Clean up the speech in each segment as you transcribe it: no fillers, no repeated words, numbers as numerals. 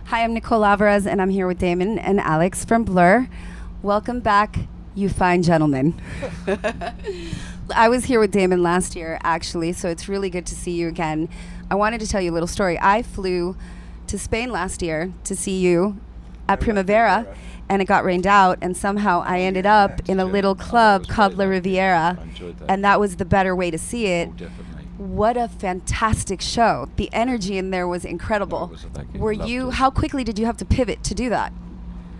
Hi, I'm Nicole Alvarez, and I'm here with Damon and Alex from Blur. Welcome back, you fine gentlemen. I was here with Damon last year, actually, so it's really good to see you again. I wanted to tell you a little story. I flew to Spain last year to see you at Primavera, and it got rained out, and somehow I ended up in a little club called La Riviera, and that was the better way to see it. Oh, definitely. What a fantastic show. The energy in there was incredible. How quickly did you have to pivot to do that?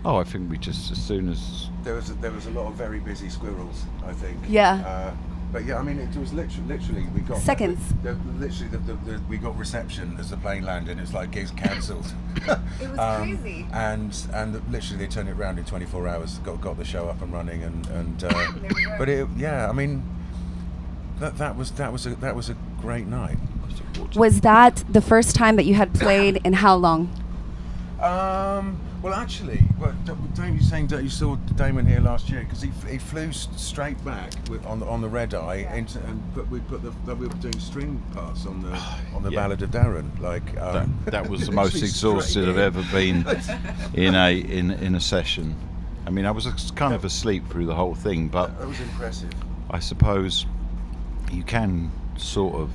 Oh, I think we just, as soon as... There was a lot of very busy squirrels, I think. Yeah. But yeah, I mean, it was literally we got... Seconds. We got reception as the plane landed, and it's like it's cancelled. It was crazy. And literally they turned it around in 24 hours, got the show up and running, and but I mean, that was a great night. Was that the first time that you had played in how long? Well, actually, you're saying that you saw Damon here last year because he flew straight back on the red eye, but we were doing string parts on the Ballad of Darren. Like that was the most exhausted I've ever been in a session. I mean, I was kind of asleep through the whole thing, but that was impressive. I suppose you can sort of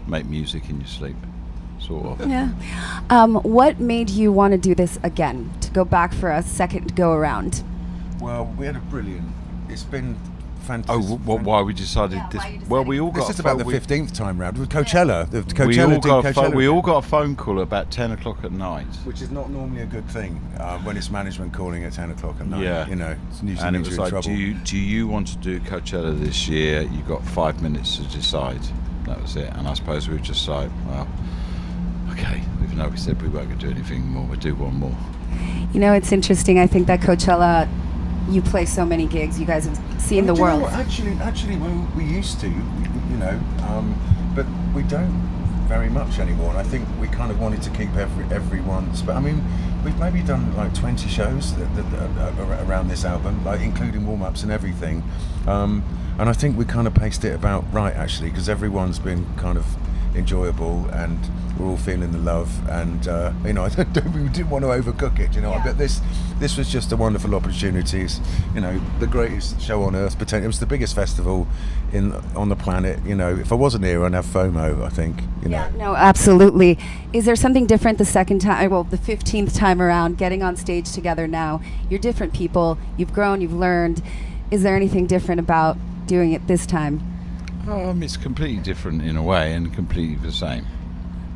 make music in your sleep. Sort of. Yeah. What made you want to do this again? To go back for a second go around? Well, we had a brilliant. It's been fantastic. Oh, why we decided this? Well, we all got. This is about the 15th time round with Coachella. Yeah. The Coachella. We all got a phone call about 10 o'clock at night, which is not normally a good thing when it's management calling at 10 o'clock at night. Yeah. You know, it's usually and it was like, trouble. do you want to do Coachella this year? You got 5 minutes to decide. That was it. And I suppose we were just like, well. Okay, even though we said we weren't going to do anything more, we'll do one more. You know, it's interesting. I think that Coachella, you play so many gigs. You guys have seen the world. Actually, we used to, you know, but we don't very much anymore. And I think we kind of wanted to keep everyone's. But I mean, we've maybe done like 20 shows around this album, like including warm-ups and everything. And I think we kind of paced it about right, actually, because everyone's been kind of enjoyable and we're all feeling the love, and you know, we didn't want to overcook it, you know. But this was just a wonderful opportunity. It's, you know, the greatest show on earth. It was the biggest festival on the planet. You know, if I wasn't here, I'd have FOMO, I think. You know. No, absolutely. Is there something different the second time? Well, the 15th time around, getting on stage together now. You're different people. You've grown. You've learned. Is there anything different about doing it this time? It's completely different in a way, and completely the same.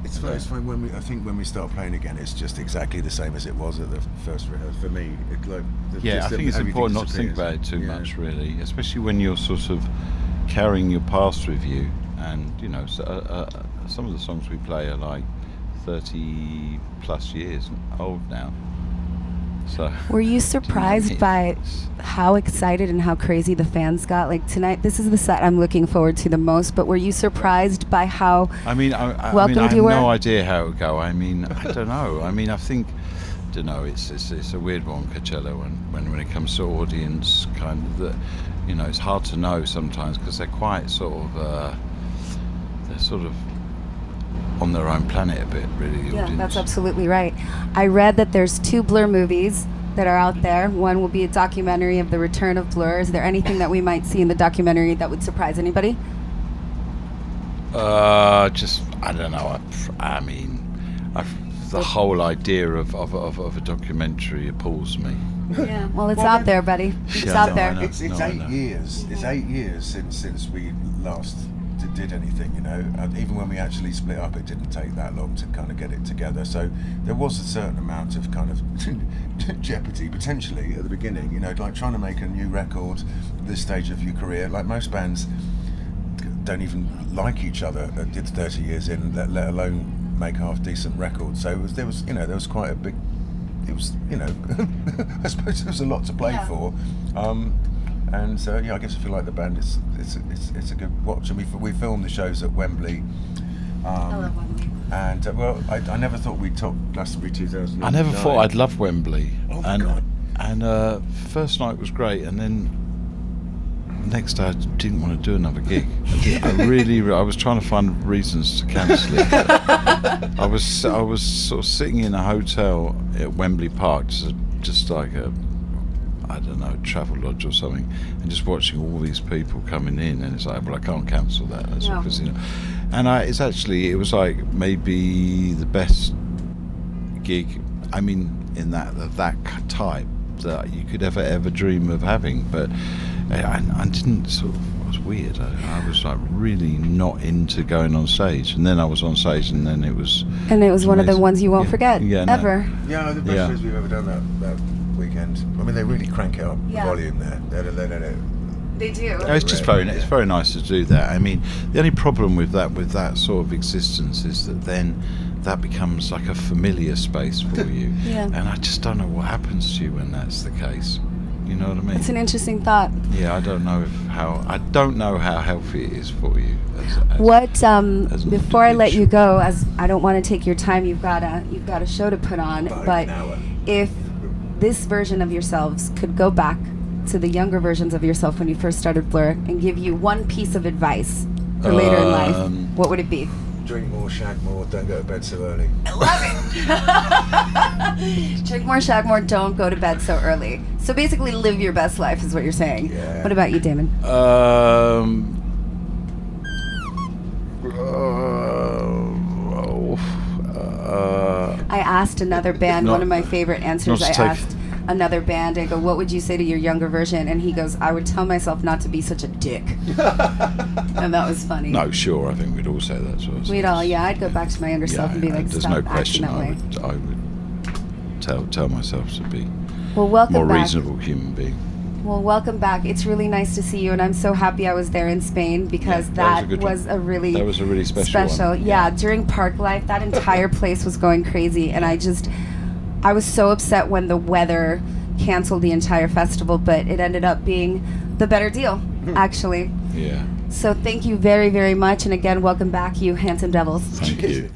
It's fine when we start playing again. It's just exactly the same as it was at the first rehearsal. For me, it's like I think it's important not to think about it too much, really, especially when you're sort of carrying your past with you. And you know, some of the songs we play are like 30 plus years old now. So were you surprised by how excited and how crazy the fans got? Like tonight, this is the set I'm looking forward to the most, but were you surprised by how welcomed you were? I have no idea how it would go. I mean, I don't know. I mean, it's a weird one, Coachella, when it comes to audience, kind of, that, you know, it's hard to know sometimes because they're quite sort of, on their own planet a bit, really. Yeah, that's absolutely right. I read that there's 2 Blur movies that are out there. One will be a documentary of the return of Blur. Is there anything that we might see in the documentary that would surprise anybody? I don't know. I mean, the whole idea of a documentary appalls me. Yeah, well, it's out there, buddy. It's out there. It's 8 years. It's 8 years since we last did anything, you know. Even when we actually split up, it didn't take that long to kind of get it together. So there was a certain amount of kind of jeopardy potentially at the beginning, you know, like trying to make a new record at this stage of your career. Like most bands don't even like each other at 30 years in, let alone make half decent records. So there was quite a big. It was, you know, I suppose there was a lot to play for. And so, yeah, I guess I feel like the band it's a good watch. And we filmed the shows at Wembley. I love Wembley. And I never thought we'd top Glastonbury 2009. I never thought I'd love Wembley. Oh my God. And first night was great, and then next day I didn't want to do another gig. I was trying to find reasons to cancel it. I was sort of sitting in a hotel at Wembley Park, just like a, I don't know, travel lodge or something, and just watching all these people coming in, and it's like, well, I can't cancel that. That's because, you know. And it was like maybe the best gig, I mean, in that type that you could ever dream of having. But I didn't sort of, it was weird. I was like really not into going on stage, and then I was on stage, and then it was one of the ones you won't forget ever. Yeah, the best shows we've ever done that weekend. I mean, they really crank it up the volume there. They do. It's just it's very nice to do that. I mean, the only problem with that sort of existence is that then that becomes like a familiar space for you. And I just don't know what happens to you when that's the case. You know what I mean? It's an interesting thought. Yeah, I don't know how healthy it is for you. Before I let you go, as I don't want to take your time, you've got a show to put on. But if this version of yourselves could go back to the younger versions of yourself when you first started Blur and give you one piece of advice for later in life, what would it be? Drink more, shag more, don't go to bed so early. I love it. Drink more, shag more, don't go to bed so early. So basically live your best life is what you're saying. Yeah. What about you, Damon? I asked another band, one of my favorite answers, I asked another band, I go, what would you say to your younger version? And he goes, I would tell myself not to be such a dick. And that was funny. No, sure, I think we'd all say that sort of stuff. We'd all, I'd go back to my younger self and be like, there's stop no question acting that way. I would tell myself to be welcome more back. reasonable human being. Well, welcome back. It's really nice to see you, and I'm so happy I was there in Spain because that was a really special one. Yeah, during Park Life, that entire place was going crazy, and I was so upset when the weather canceled the entire festival, but it ended up being the better deal, actually. Yeah. So thank you very, very much, and again, welcome back, you handsome devils. Thank you.